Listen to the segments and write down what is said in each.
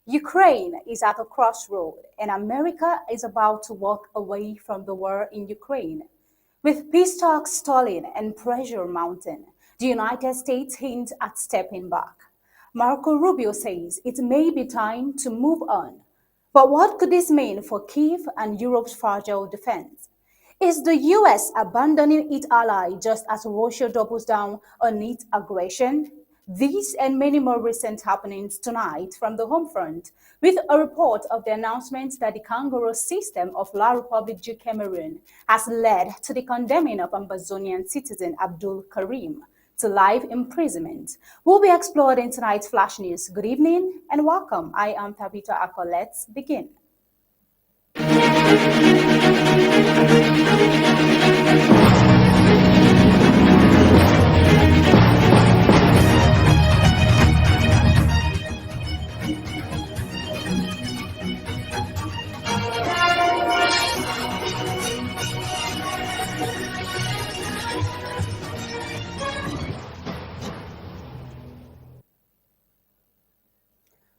Ukraine is at a crossroad, and America is about to walk away from the war in Ukraine. With peace talks stalling and pressure mounting, the United States hints at stepping back. Marco Rubio says it may be time to move on. But what could this mean for Kiev and Europe's fragile defense? Is the US abandoning its ally just as Russia doubles down on its aggression? These and many more recent happenings tonight from the home front, with a report of the announcement that the kangaroo system of La Republique du Cameroon has led to the condemning of Ambazonian citizen Abdul Karim to life imprisonment, will be explored in tonight's Flash News. Good evening and welcome. I am Tabitha Ako. Let's begin.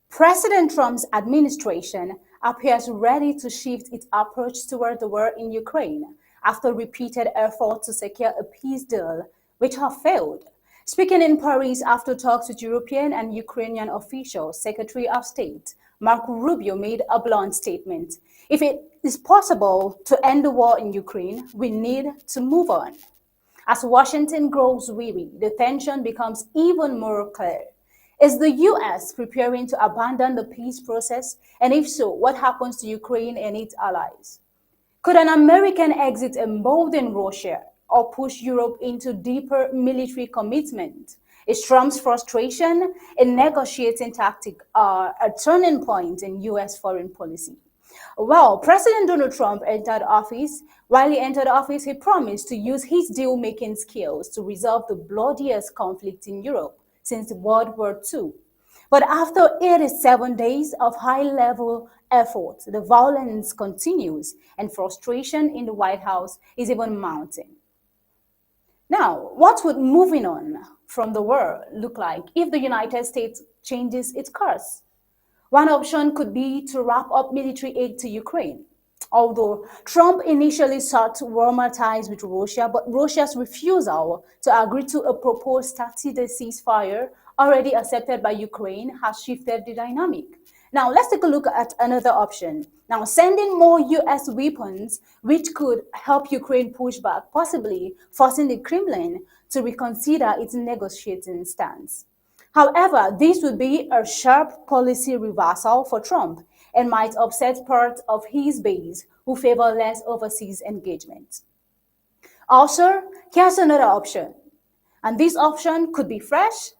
President Trump's administration appears ready to shift its approach toward the war in Ukraine after repeated efforts to secure a peace deal, which have failed. Speaking in Paris after talks with European and Ukrainian officials, Secretary of State Marco Rubio made a blunt statement. If it is possible to end the war in Ukraine, we need to move on. As Washington grows weary, the tension becomes even more clear. Is the US preparing to abandon the peace process? And if so, what happens to Ukraine and its allies? Could an American exit embolden Russia or push Europe into deeper military commitment? Is Trump's frustration in negotiating tactic a turning point in US foreign policy? Well, President Donald Trump entered office. While he entered office, he promised to use his deal-making skills to resolve the bloodiest conflict in Europe since World War II. But after 87 days of high-level effort, the violence continues and frustration in the White House is even mounting. Now, what would moving on from the war look like if the United States changes its course? One option could be to wrap up military aid to Ukraine. Although Trump initially sought warmer ties with Russia, but Russia's refusal to agree to a proposed 30-day ceasefire already accepted by Ukraine has shifted the dynamic. Now, let's take a look at another option. Now, sending more US weapons, which could help Ukraine push back, possibly forcing the Kremlin to reconsider its negotiating stance. However, this would be a sharp policy reversal for Trump and might upset part of his base who favor less overseas engagement. Also, here's another option, and this option could be fresh: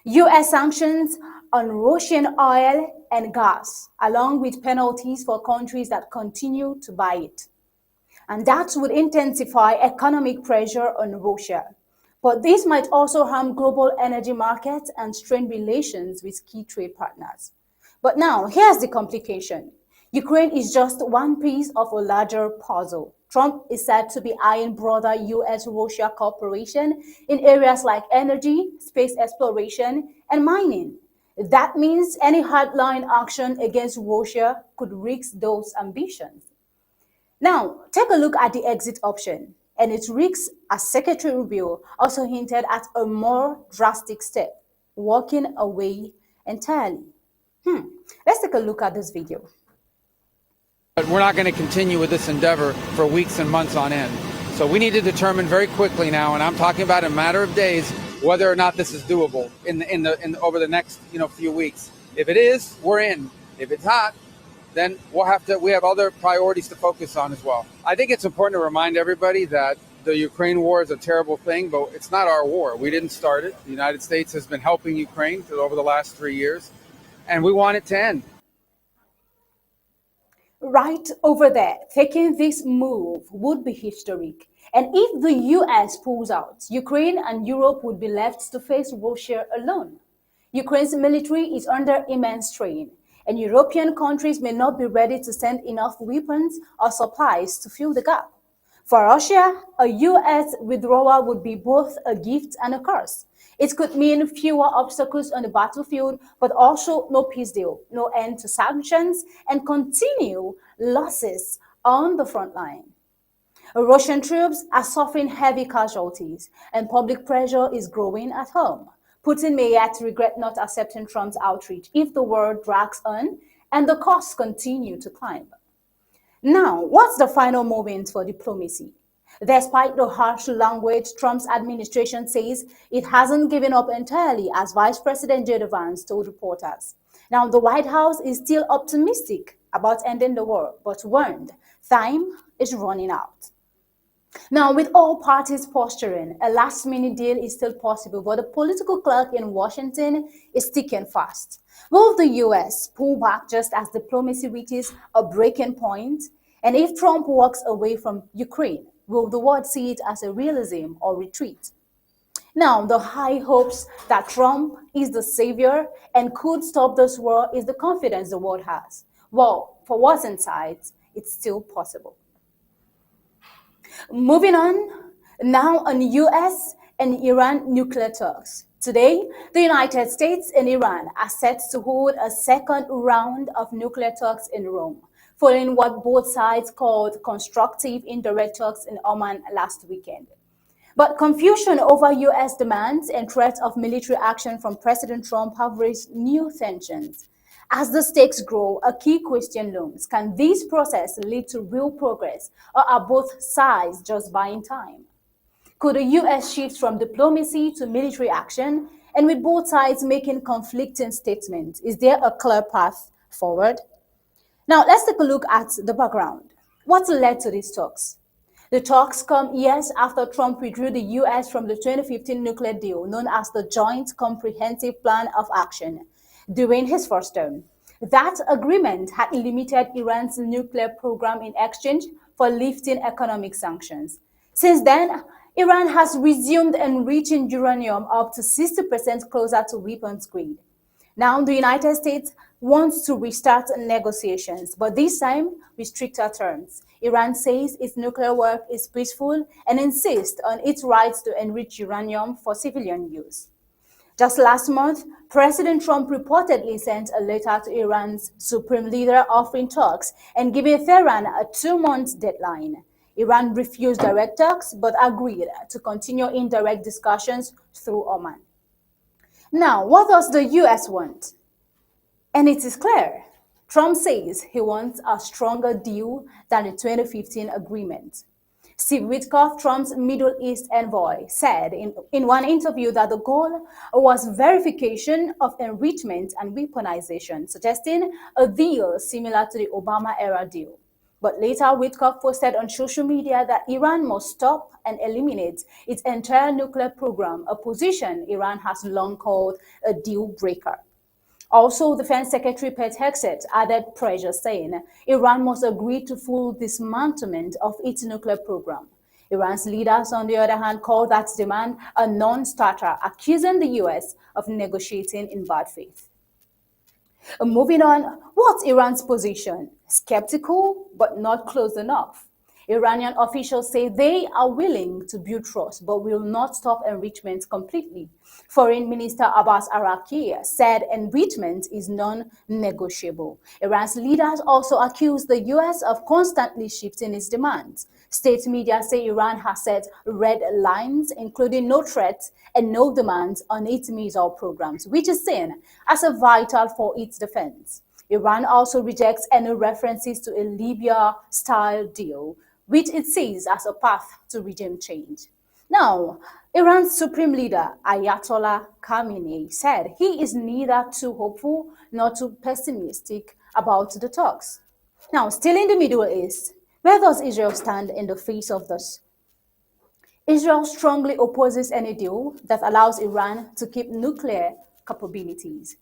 US sanctions on Russian oil and gas, along with penalties for countries that continue to buy it. And that would intensify economic pressure on Russia. But this might also harm global energy markets and strain relations with key trade partners. But now, here's the complication. Ukraine is just one piece of a larger puzzle. Trump is said to be eyeing broader US-Russia cooperation in areas like energy, space exploration, and mining. That means any hardline action against Russia could risk those ambitions. Now, take a look at the exit option, and it risks, as Secretary Rubio also hinted at, a more drastic step: walking away entirely. Let's take a look at this video. But we're not going to continue with this endeavor for weeks and months on end. So we need to determine very quickly now, and I'm talking about in a matter of days, whether or not this is doable over the next few weeks. If it is, we're in. If it's not, then we have other priorities to focus on as well. I think it's important to remind everybody that the Ukraine war is a terrible thing, but it's not our war. We didn't start it. The United States has been helping Ukraine over the last 3 years, and we want it to end. Right over there, taking this move would be historic. And if the US pulls out, Ukraine and Europe would be left to face Russia alone. Ukraine's military is under immense strain, and European countries may not be ready to send enough weapons or supplies to fill the gap. For Russia, a US withdrawal would be both a gift and a curse. It could mean fewer obstacles on the battlefield, but also no peace deal, no end to sanctions, and continue losses on the front line. Russian troops are suffering heavy casualties, and public pressure is growing at home. Putin may yet regret not accepting Trump's outreach if the war drags on and the costs continue to climb. Now, what's the final moment for diplomacy? Despite the harsh language, Trump's administration says it hasn't given up entirely, as Vice President J.D. Vance told reporters. Now, the White House is still optimistic about ending the war, but warned time is running out. Now, with all parties posturing, a last minute deal is still possible, but the political clock in Washington is ticking fast. Will the US pull back just as diplomacy reaches a breaking point? And if Trump walks away from Ukraine, will the world see it as a realism or retreat? Now, the high hopes that Trump is the savior and could stop this war is the confidence the world has. Well, for what's inside, it's still possible. Moving on, now on US and Iran nuclear talks. Today, the United States and Iran are set to hold a second round of nuclear talks in Rome, following what both sides called constructive indirect talks in Oman last weekend. But confusion over US demands and threats of military action from President Trump have raised new tensions. As the stakes grow, a key question looms. Can this process lead to real progress, or are both sides just buying time? Could the US shift from diplomacy to military action? And with both sides making conflicting statements, is there a clear path forward? Now, let's take a look at the background. What led to these talks? The talks come years after Trump withdrew the US from the 2015 nuclear deal known as the Joint Comprehensive Plan of Action during his first term. That agreement had limited Iran's nuclear program in exchange for lifting economic sanctions. Since then, Iran has resumed enriching uranium up to 60% closer to weapons grade. Now, the United States wants to restart negotiations, but this time with stricter terms. Iran says its nuclear work is peaceful and insists on its rights to enrich uranium for civilian use. Just last month, President Trump reportedly sent a letter to Iran's supreme leader offering talks and giving Tehran a 2-month deadline. Iran refused direct talks but agreed to continue indirect discussions through Oman. Now, what does the US want? And it is clear. Trump says he wants a stronger deal than the 2015 agreement. Steve Witkoff, Trump's Middle East envoy, said in one interview that the goal was verification of enrichment and weaponization, suggesting a deal similar to the Obama-era deal. But later, Witkoff posted on social media that Iran must stop and eliminate its entire nuclear program, a position Iran has long called a deal breaker. Also, Defense Secretary Pete Hegseth added pressure, saying Iran must agree to full dismantlement of its nuclear program. Iran's leaders, on the other hand, called that demand a non-starter, accusing the US of negotiating in bad faith. Moving on, what's Iran's position? Skeptical, but not close enough. Iranian officials say they are willing to build trust, but will not stop enrichment completely. Foreign Minister Abbas Araqi said enrichment is non-negotiable. Iran's leaders also accused the US of constantly shifting its demands. State media say Iran has set red lines, including no threats and no demands on its missile programs, which is seen as a vital for its defense. Iran also rejects any references to a Libya-style deal, which it sees as a path to regime change. Now, Iran's supreme leader, Ayatollah Khamenei, said he is neither too hopeful nor too pessimistic about the talks. Now, still in the Middle East, where does Israel stand in the face of this? Israel strongly opposes any deal that allows Iran to keep nuclear capabilities.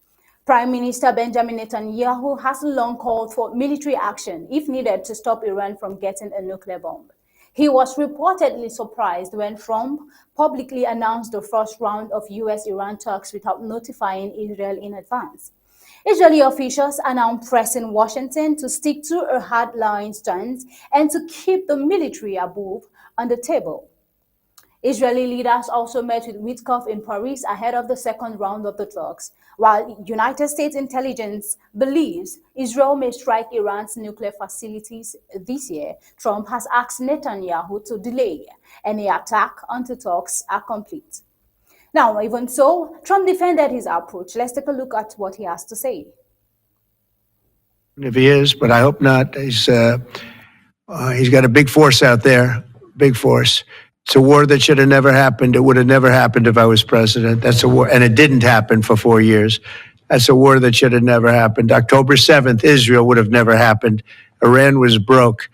Prime Minister Benjamin Netanyahu has long called for military action if needed to stop Iran from getting a nuclear bomb. He was reportedly surprised when Trump publicly announced the first round of US-Iran talks without notifying Israel in advance. Israeli officials are now pressing Washington to stick to a hardline stance and to keep the military above on the table. Israeli leaders also met with Witkoff in Paris ahead of the second round of the talks, while United States intelligence believes Israel may strike Iran's nuclear facilities this year. Trump has asked Netanyahu to delay any attack until talks are complete. Now, even so, Trump defended his approach. Let's take a look at what he has to say. If he is, but I hope not. He's got a big force out there, big force. It's a war that should have never happened. It would have never happened if I was president. That's a war, and it didn't happen for 4 years. That's a war that should have never happened. October 7th, Israel would have never happened. Iran was broke.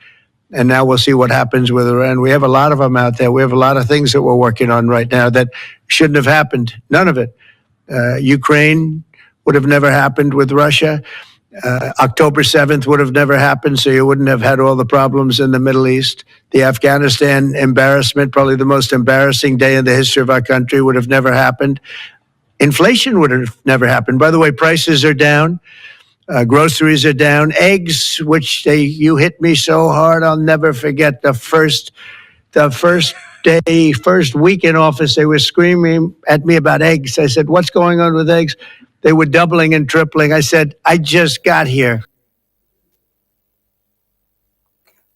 And now we'll see what happens with Iran. We have a lot of them out there. We have a lot of things that we're working on right now that shouldn't have happened. None of it. Ukraine would have never happened with Russia. October 7th would have never happened, so you wouldn't have had all the problems in the Middle East. The Afghanistan embarrassment, probably the most embarrassing day in the history of our country, would have never happened. Inflation would have never happened. By the way, prices are down. Groceries are down. Eggs, which you hit me so hard, I'll never forget the first day, first week in office, they were screaming at me about eggs. I said, "What's going on with eggs?" They were doubling and tripling. I said, "I just got here."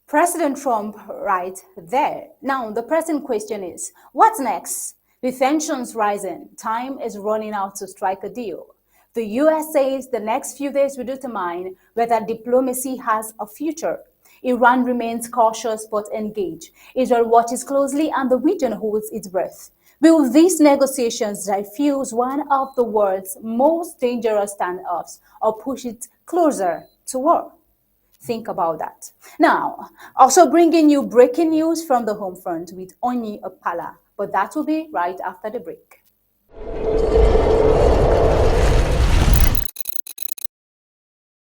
President Trump right there. Now, the present question is, what's next? With tensions rising, time is running out to strike a deal. The US says the next few days will determine whether diplomacy has a future. Iran remains cautious but engaged. Israel watches closely and the region holds its breath. Will these negotiations diffuse one of the world's most dangerous standoffs or push it closer to war? Think about that. Now, also bringing you breaking news from the home front with Onyi Opala, but that will be right after the break.